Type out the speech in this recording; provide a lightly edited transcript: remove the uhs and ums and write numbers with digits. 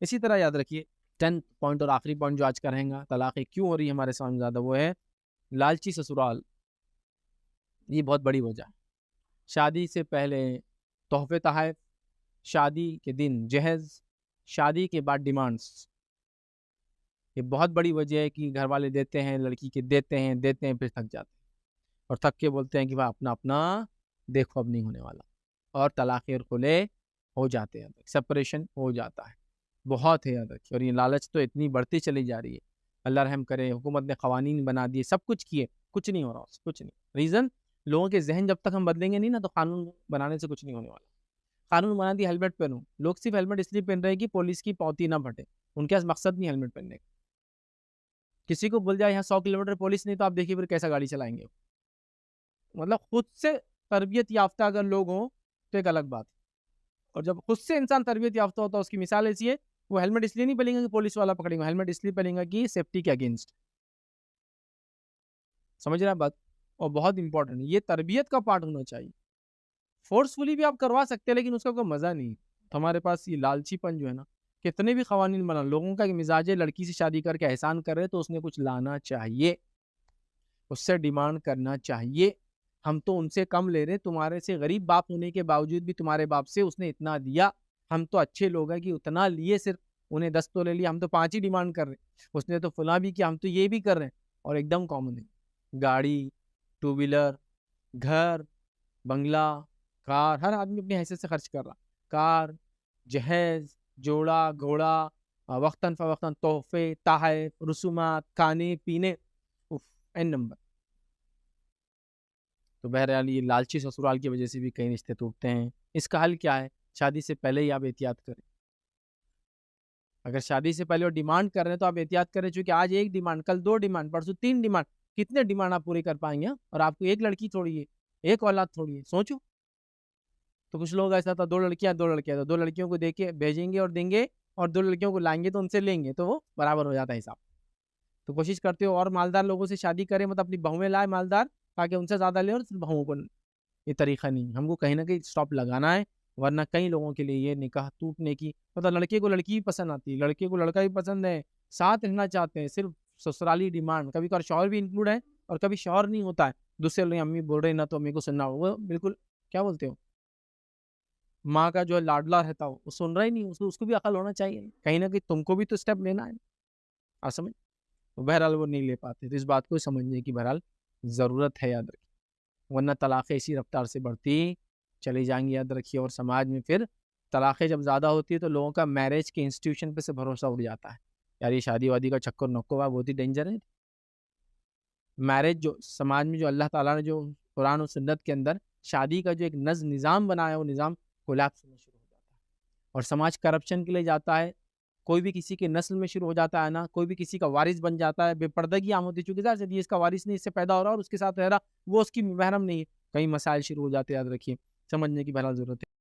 اسی طرح یاد رکھیے 10 پوائنٹ اور آخری پوائنٹ جو آج کا رہیں گا، طلاقیں کیوں ہو رہی ہے ہمارے سمجھ میں زیادہ، وہ ہے لالچی سسرال. یہ بہت بڑی وجہ ہے. شادی سے پہلے تحفے تحائف، شادی کے دن جہیز، شادی کے بعد ڈیمانڈس. یہ بہت بڑی وجہ ہے کہ گھر والے دیتے ہیں، لڑکی کے دیتے ہیں پھر تھک جاتے ہیں اور تھک کے بولتے ہیں کہ بھائی اپنا اپنا دیکھو اب نہیں ہونے والا، اور طلاق اور خلع ہو جاتے ہیں، سپریشن ہو جاتا ہے. بہت ہے یاد رکھیے. اور یہ لالچ تو اتنی بڑھتی چلی جا رہی ہے، اللہ رحم کرے. حکومت نے قوانین بنا دیے، سب کچھ کیے، کچھ نہیں ہو رہا، کچھ نہیں. ریزن لوگوں کے ذہن جب تک ہم بدلیں گے نہیں نا، تو قانون بنانے سے کچھ نہیں ہونے والا. قانون بنا دی ہیلمٹ پہنو، لوگ صرف ہیلمٹ اس لیے پہن رہے ہیں کہ پولیس کی پوتی نہ پھٹے. ان کے پاس مقصد نہیں ہیلمٹ پہننے کا. کسی کو بول جائے یہاں 100 کلومیٹر پولیس نہیں، تو آپ دیکھیے پھر کیسا گاڑی چلائیں گے. مطلب خود سے تربیت یافتہ اگر لوگ ہوں تو ایک الگ بات ہے، اور جب خود سے انسان تربیت یافتہ ہوتا ہے، اس کی مثال ایسی ہے، وہ ہیلمٹ اس لیے نہیں پہنیں گا کہ پولیس والا پکڑیں گا، ہیلمٹ اس لیے پہنیں گا کہ سیفٹی کے اگینسٹ. سمجھ رہے ہیں بات؟ اور بہت امپورٹنٹ، یہ تربیت کا پارٹ ہونا چاہیے. فورسفلی بھی آپ کروا سکتے ہیں، لیکن اس کا کوئی مزہ نہیں. تو ہمارے پاس یہ لالچی پن جو ہے نا، کتنے بھی قوانین بنا، لوگوں کا مزاج ہے لڑکی سے شادی کر کے احسان کر رہے تو اس نے کچھ لانا چاہیے، اس سے ڈیمانڈ کرنا چاہیے. ہم تو ان سے کم لے رہے، تمہارے سے غریب باپ ہونے کے باوجود بھی تمہارے باپ سے اس نے اتنا دیا. ہم تو اچھے لوگ ہیں کہ اتنا لیے، صرف انہیں 10 تو لے لیا، ہم تو 5 ہی ڈیمانڈ کر رہے ہیں. اس نے تو فلاں بھی کیا، ہم تو یہ بھی کر رہے ہیں. اور ایک دم کامن ہے، گاڑی، 2 ویلر، گھر، بنگلہ، کار، ہر آدمی اپنی حیثیت سے خرچ کر رہا. کار، جہیز، جوڑا گھوڑا، وقتاً فوقتاً تحفے، تحائف، رسومات، کھانے پینے، این نمبر. تو بہرحال یہ لالچی سسرال کی وجہ سے بھی کئی رشتے ٹوٹتے ہیں. اس کا حل کیا ہے؟ شادی سے پہلے ہی آپ احتیاط کریں. اگر شادی سے پہلے وہ ڈیمانڈ کر رہے ہیں تو آپ احتیاط کریں، چونکہ آج 1 ڈیمانڈ، کل 2 ڈیمانڈ، پرسوں 3 ڈیمانڈ. کتنے ڈیمانڈ آپ پوری کر پائیں گے؟ اور آپ کو 1 لڑکی تھوڑی ہے، 1 اولاد تھوڑی ہے، سوچو. تو کچھ لوگ ایسا تھا 2 لڑکیاں 2 لڑکیاں، تو 2 لڑکیوں کو دے کے بھیجیں گے اور دیں گے، اور 2 لڑکیوں کو لائیں گے تو ان سے لیں گے، تو وہ برابر ہو جاتا ہے حساب. تو کوشش کرتے ہو اور مالدار لوگوں سے شادی کریں، مطلب اپنی بہویں لائے مالدار، تاکہ ان سے زیادہ لیں اور صرف بہووں کو. یہ طریقہ نہیں، ہم کو کہیں نہ کہیں اسٹاپ لگانا ہے. ورنہ کئی لوگوں کے لیے یہ نکاح ٹوٹنے کی، مطلب لڑکے کو لڑکی بھی پسند آتی ہے، لڑکے کو لڑکا بھی پسند ہے، ساتھ رہنا چاہتے ہیں، صرف سسرالی ڈیمانڈ. کبھی کبھار شوہر بھی انکلوڈ ہے، اور کبھی شوہر نہیں ہوتا ہے، دوسرے لوگ امی بول رہے ہیں نا تو امی کو سننا ہو. وہ بالکل کیا بولتے ہو، ماں کا جو لاڈلا رہتا ہو وہ سن رہا ہی نہیں. اس کو بھی عقل ہونا چاہیے، کہیں نہ کہیں تم کو بھی تو اسٹیپ لینا ہے. آپ سمجھ. بہرحال وہ نہیں لے پاتے. تو اس بات کو سمجھنے کی بہرحال ضرورت ہے، یاد رکھیے. ورنہ طلاقیں اسی رفتار سے بڑھتی چلی جائیں گی، یاد رکھیے. اور سماج میں پھر طلاقیں جب زیادہ ہوتی ہے تو لوگوں کا میرج کے انسٹیٹیوشن پہ سے بھروسہ اٹھ جاتا ہے. یار یہ شادی وادی کا چکر نکو ہے، بہت ہی ڈینجر ہے. میرج جو سماج میں، جو اللہ تعالیٰ نے جو قرآن و سنت کے اندر شادی کا جو ایک نظام بنایا، وہ نظام کولیپس ہونا شروع ہو جاتا ہے. اور سماج کرپشن کے لیے جاتا ہے. کوئی بھی کسی کے نسل میں شروع ہو جاتا ہے نا، کوئی بھی کسی کا وارث بن جاتا ہے. بے پردگی عام ہوتی ہے، چونکہ ظاہر سی یہ اس کا وارث نہیں، اس سے پیدا ہو رہا اور اس کے ساتھ رہ رہا، وہ اس کی محرم نہیں ہے. کئی مسائل شروع ہو جاتے ہیں، یاد رکھیے. سمجھنے کی بہرحال ضرورت ہے.